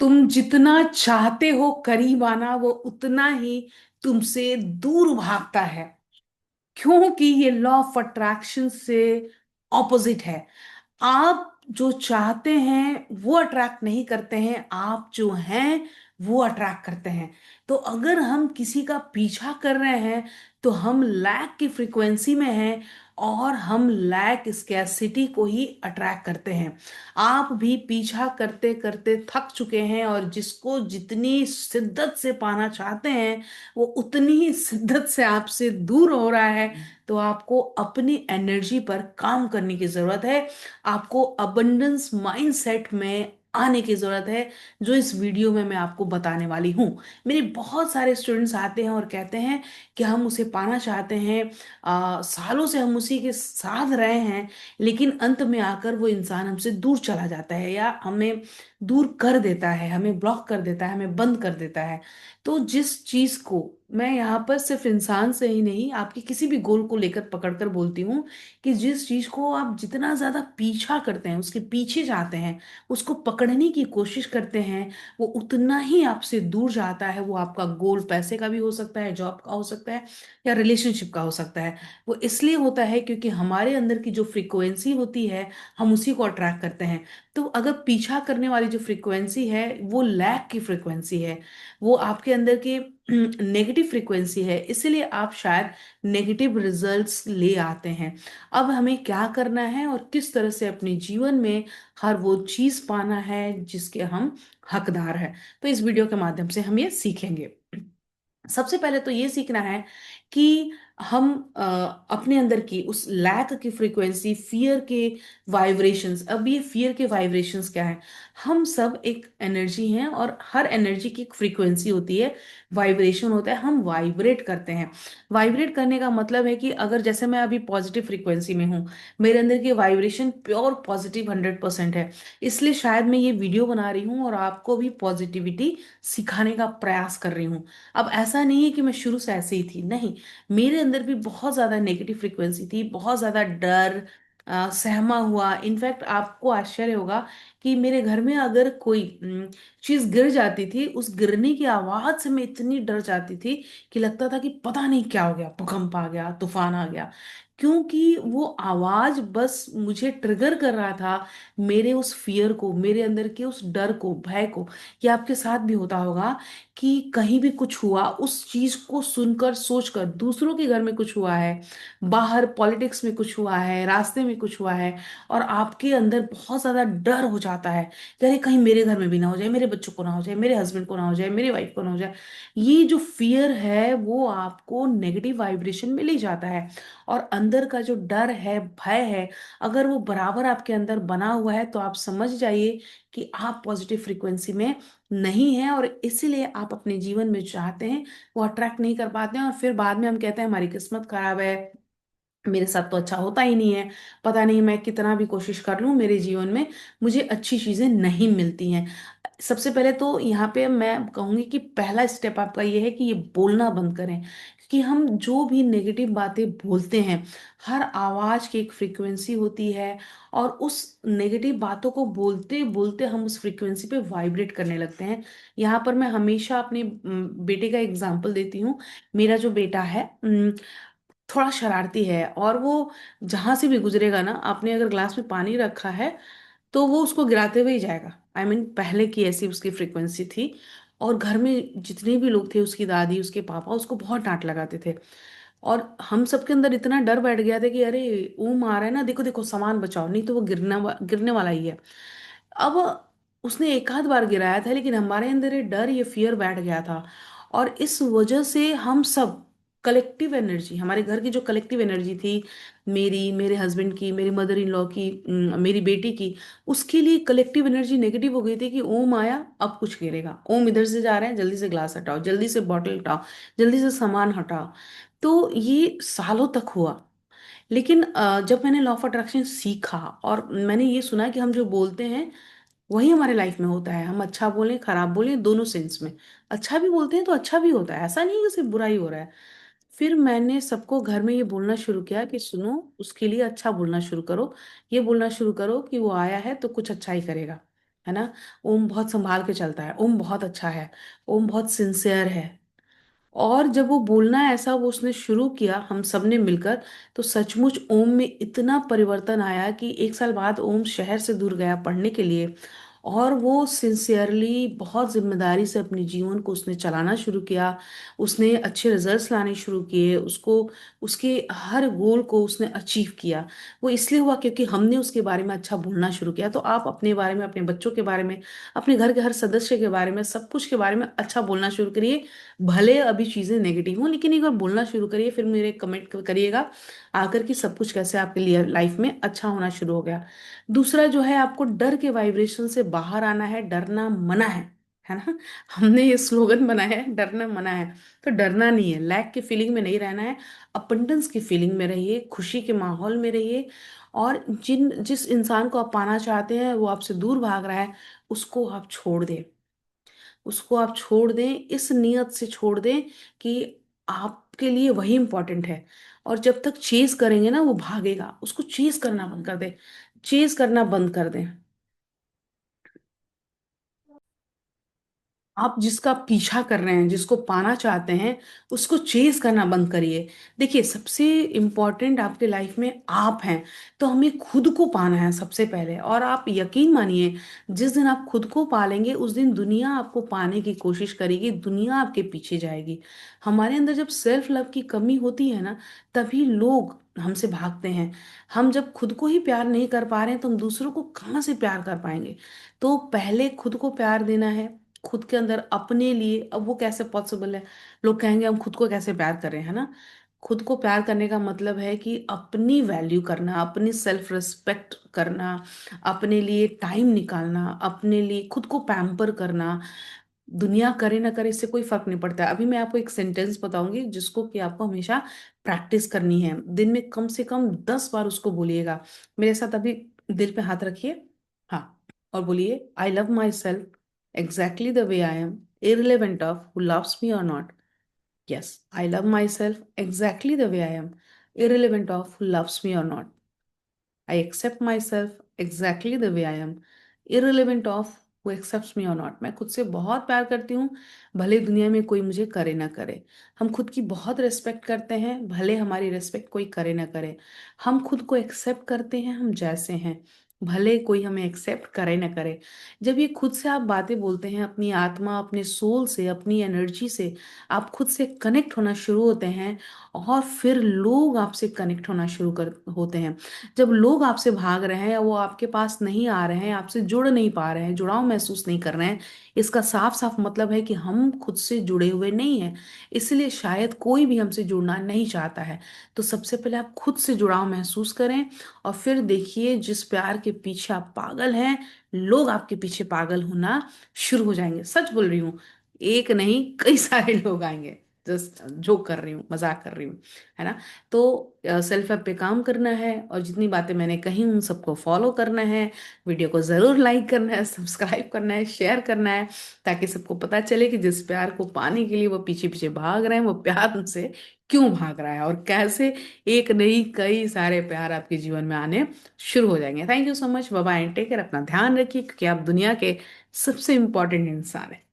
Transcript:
तुम जितना चाहते हो करीब आना, वो उतना ही तुमसे दूर भागता है। क्योंकि ये लॉ ऑफ अट्रैक्शन से ऑपोजिट है। आप जो चाहते हैं वो अट्रैक्ट नहीं करते हैं, आप जो हैं वो अट्रैक्ट करते हैं। तो अगर हम किसी का पीछा कर रहे हैं तो हम लैक की फ्रीक्वेंसी में हैं, और हम लैक स्कैर्सिटी को ही अट्रैक्ट करते हैं। आप भी पीछा करते करते थक चुके हैं, और जिसको जितनी शिद्दत से पाना चाहते हैं वो उतनी ही शिद्दत से आपसे दूर हो रहा है। तो आपको अपनी एनर्जी पर काम करने की जरूरत है। आपको अबंडेंस माइंडसेट में आने की जरूरत है, जो इस वीडियो में मैं आपको बताने वाली हूँ। मेरे बहुत सारे स्टूडेंट्स आते हैं और कहते हैं कि हम उसे पाना चाहते हैं, सालों से हम उसी के साथ रहे हैं, लेकिन अंत में आकर वो इंसान हमसे दूर चला जाता है, या हमें दूर कर देता है, हमें ब्लॉक कर देता है, हमें बंद कर देता है। तो जिस चीज को मैं यहाँ पर सिर्फ इंसान से ही नहीं, आपके किसी भी गोल को लेकर पकड़कर बोलती हूँ, कि जिस चीज को आप जितना ज्यादा पीछा करते हैं, उसके पीछे जाते हैं, उसको पकड़ने की कोशिश करते हैं, वो उतना ही आपसे दूर जाता है। वो आपका गोल पैसे का भी हो सकता है, जॉब का हो सकता है, या रिलेशनशिप का हो सकता है। वो इसलिए होता है क्योंकि हमारे अंदर की जो फ्रीक्वेंसी होती है, हम उसी को अट्रैक्ट करते हैं। तो अगर पीछा करने वाली जो फ्रीक्वेंसी है वो लैक की फ्रीक्वेंसी है, वो आपके अंदर के नेगेटिव फ्रीक्वेंसी है, इसीलिए आप शायद नेगेटिव रिजल्ट्स ले आते हैं। अब हमें क्या करना है और किस तरह से अपने जीवन में हर वो चीज पाना है जिसके हम हकदार हैं, तो इस वीडियो के माध्यम से हम ये सीखेंगे। सबसे पहले तो ये सीखना है कि हम अपने अंदर की उस लैक की फ्रीक्वेंसी, फियर के वाइब्रेशंस। अब ये फियर के वाइब्रेशंस क्या है? हम सब एक एनर्जी हैं, और हर एनर्जी की एक फ्रीक्वेंसी होती है, वाइब्रेशन होता है, हम वाइब्रेट करते हैं। वाइब्रेट करने का मतलब है कि अगर जैसे मैं अभी पॉजिटिव फ्रीक्वेंसी में हूँ, मेरे अंदर की वाइब्रेशन प्योर पॉजिटिव 100% है, इसलिए शायद मैं ये वीडियो बना रही हूँ और आपको भी पॉजिटिविटी सिखाने का प्रयास कर रही हूँ। अब ऐसा नहीं है कि मैं शुरू से ऐसे ही थी, नहीं। मेरे अंदर भी बहुत ज्यादा नेगेटिव फ्रीक्वेंसी थी, बहुत ज्यादा डर, सहमा हुआ। इनफैक्ट आपको आश्चर्य होगा कि मेरे घर में अगर कोई चीज गिर जाती थी, उस गिरने की आवाज से मैं इतनी डर जाती थी कि लगता था कि पता नहीं क्या हो गया, भूकंप आ गया, तूफान आ गया। क्योंकि वो आवाज बस मुझे ट्रिगर कर रहा था, मेरे उस फियर को, मेरे अंदर के उस डर को, भय को। ये आपके साथ भी होता होगा कि कहीं भी कुछ हुआ, उस चीज को सुनकर, सोचकर, दूसरों के घर में कुछ हुआ है, बाहर पॉलिटिक्स में कुछ हुआ है, रास्ते में कुछ हुआ है, और आपके अंदर बहुत ज्यादा डर हो जाता है कि अरे कहीं मेरे घर में भी ना हो जाए, मेरे बच्चों को ना हो जाए, मेरे हस्बैंड को ना हो जाए, मेरी वाइफ को ना हो जाए। ये जो फियर है वो आपको नेगेटिव वाइब्रेशन में ले जाता है। और अंदर का जो डर है, भय है, अगर वो बराबर आपके अंदर बना हुआ है, तो आप समझ जाइए कि आप पॉजिटिव फ्रीक्वेंसी में नहीं है, और इसीलिए आप अपने जीवन में चाहते हैं वो अट्रैक्ट नहीं कर पाते हैं। और फिर बाद में हम कहते हैं हमारी किस्मत खराब है, मेरे साथ तो अच्छा होता ही नहीं है, पता नहीं मैं कितना भी कोशिश कर लूं, मेरे जीवन में मुझे अच्छी चीजें नहीं मिलती हैं। सबसे पहले तो यहाँ पे मैं कहूंगी कि पहला स्टेप आपका ये है कि ये बोलना बंद करें। कि हम जो भी नेगेटिव बातें बोलते हैं, हर आवाज की एक फ्रीक्वेंसी होती है, और उस नेगेटिव बातों को बोलते बोलते हम उस फ्रीक्वेंसी पे वाइब्रेट करने लगते हैं। यहाँ पर मैं हमेशा अपने बेटे का एग्जाम्पल देती हूँ। मेरा जो बेटा है थोड़ा शरारती है, और वो जहां से भी गुजरेगा ना, आपने अगर ग्लास में पानी रखा है तो वो उसको गिराते हुए ही जाएगा। पहले की ऐसी उसकी फ्रीक्वेंसी थी। और घर में जितने भी लोग थे, उसकी दादी, उसके पापा, उसको बहुत डांट लगाते थे। और हम सबके अंदर इतना डर बैठ गया था कि अरे ओम आ रहा है ना, देखो देखो सामान बचाओ, नहीं तो वो गिरने वाला ही है। अब उसने एक आध बार गिराया था, लेकिन हमारे अंदर ये डर, ये फियर बैठ गया था। और इस वजह से हम सब कलेक्टिव एनर्जी, हमारे घर की जो कलेक्टिव एनर्जी थी, मेरी, मेरे हस्बैंड की, मेरी मदर इन लॉ की, मेरी बेटी की, उसके लिए कलेक्टिव एनर्जी नेगेटिव हो गई थी कि ओम आया, अब कुछ गिरेगा, ओम इधर से जा रहे हैं, जल्दी से ग्लास हटाओ, जल्दी से बॉटल हटाओ, जल्दी से सामान हटाओ। तो ये सालों तक हुआ। लेकिन जब मैंने लॉ ऑफ अट्रैक्शन सीखा, और मैंने ये सुना कि हम जो बोलते हैं वही हमारे लाइफ में होता है, हम अच्छा बोलें खराब बोलें दोनों सेंस में, अच्छा भी बोलते हैं तो अच्छा भी होता है, ऐसा नहीं है कि सिर्फ बुरा ही हो रहा है। फिर मैंने सबको घर में ये बोलना शुरू किया कि सुनो, उसके लिए अच्छा बोलना शुरू करो, ये बोलना शुरू करो कि वो आया है तो कुछ अच्छा ही करेगा, है ना। ओम बहुत संभाल के चलता है, ओम बहुत अच्छा है, ओम बहुत सिंसियर है। और जब वो बोलना ऐसा वो उसने शुरू किया हम सब ने मिलकर, तो सचमुच ओम में इतना परिवर्तन आया कि एक साल बाद ओम शहर से दूर गया पढ़ने के लिए। और वो सिंसियरली बहुत जिम्मेदारी से अपने जीवन को उसने चलाना शुरू किया। उसने अच्छे रिजल्ट्स लाने शुरू किए, उसको उसके हर गोल को उसने अचीव किया। वो इसलिए हुआ क्योंकि हमने उसके बारे में अच्छा बोलना शुरू किया। तो आप अपने बारे में, अपने बच्चों के बारे में, अपने घर के हर सदस्य के बारे में, सब कुछ के बारे में अच्छा बोलना शुरू करिए। भले अभी चीजें नेगेटिव हों, लेकिन एक बार बोलना शुरू करिए, फिर मेरे कमेंट करिएगा आकर कि सब कुछ कैसे आपके लिए लाइफ में अच्छा होना शुरू हो गया। दूसरा जो है, आपको डर के वाइब्रेशन से बाहर आना है, डरना मना है ना। हमने ये स्लोगन बनाया है, डरना मना है। तो डरना नहीं है, लैक की फीलिंग में नहीं रहना है, अबंडेंस की फीलिंग में रहिए, खुशी के माहौल में रहिए। और जिस इंसान को आप पाना चाहते हैं वो आपसे दूर भाग रहा है, उसको आप छोड़ दें। उसको आप छोड़ दें, इस नियत से छोड़ दें कि आपके लिए वही इंपॉर्टेंट है। और जब तक चेज करेंगे ना वो भागेगा, उसको चेज करना बंद कर दें। चेज करना बंद कर दें। आप जिसका पीछा कर रहे हैं, जिसको पाना चाहते हैं, उसको चेज करना बंद करिए। देखिए, सबसे इम्पोर्टेंट आपके लाइफ में आप हैं। तो हमें खुद को पाना है सबसे पहले। और आप यकीन मानिए, जिस दिन आप खुद को पालेंगे उस दिन दुनिया आपको पाने की कोशिश करेगी, दुनिया आपके पीछे जाएगी। हमारे अंदर जब सेल्फ लव की कमी होती है ना, तभी लोग हमसे भागते हैं। हम जब खुद को ही प्यार नहीं कर पा रहे हैं तो हम दूसरों को कहाँ से प्यार कर पाएंगे। तो पहले खुद को प्यार देना है, खुद के अंदर अपने लिए। अब वो कैसे पॉसिबल है, लोग कहेंगे हम खुद को कैसे प्यार करें, है ना। खुद को प्यार करने का मतलब है कि अपनी वैल्यू करना, अपनी सेल्फ रिस्पेक्ट करना, अपने लिए टाइम निकालना, अपने लिए खुद को पैम्पर करना। दुनिया करे ना करे इससे कोई फर्क नहीं पड़ता है। अभी मैं आपको एक सेंटेंस बताऊंगी जिसको कि आपको हमेशा प्रैक्टिस करनी है, दिन में कम से कम 10 बार उसको बोलिएगा। मेरे साथ अभी दिल पे हाथ रखिए। हाँ, और बोलिए, I love my self exactly the way I am, irrelevant of who loves me or not. Yes, I love myself exactly the way I am, irrelevant of who loves me or not. I accept myself exactly the way I am, irrelevant of who accepts me or not. मैं खुद से बहुत प्यार करती हूँ, भले दुनिया में कोई मुझे करे ना करे। हम खुद की बहुत रिस्पेक्ट करते हैं, भले हमारी रिस्पेक्ट कोई करे ना करे। हम खुद को एक्सेप्ट करते हैं हम जैसे हैं, भले कोई हमें एक्सेप्ट करे ना करे। जब ये खुद से आप बातें बोलते हैं, अपनी आत्मा, अपने सोल से, अपनी एनर्जी से आप खुद से कनेक्ट होना शुरू होते हैं, और फिर लोग आपसे कनेक्ट होना शुरू कर होते हैं। जब लोग आपसे भाग रहे हैं या वो आपके पास नहीं आ रहे हैं, आपसे जुड़ नहीं पा रहे हैं, जुड़ाव महसूस नहीं कर रहे हैं, इसका साफ साफ मतलब है कि हम खुद से जुड़े हुए नहीं हैं। इसलिए शायद कोई भी हमसे जुड़ना नहीं चाहता है। तो सबसे पहले आप खुद से जुड़ाव महसूस करें, और फिर देखिए, जिस प्यार के पीछे आप पागल हैं, लोग आपके पीछे पागल होना शुरू हो जाएंगे। सच बोल रही हूँ, एक नहीं कई सारे लोग आएंगे। जस्ट जोक कर रही हूँ, मजाक कर रही हूँ, है ना। तो सेल्फ हेल्प पे काम करना है, और जितनी बातें मैंने कही उन सबको फॉलो करना है। वीडियो को ज़रूर लाइक करना है, सब्सक्राइब करना है, शेयर करना है, ताकि सबको पता चले कि जिस प्यार को पाने के लिए वो पीछे पीछे भाग रहे हैं, वो प्यार उनसे क्यों भाग रहा है, और कैसे एक नहीं कई सारे प्यार आपके जीवन में आने शुरू हो जाएंगे। Thank you so much, bye bye, take care, अपना ध्यान रखिए, क्योंकि आप दुनिया के सबसे इंपॉर्टेंट इंसान हैं।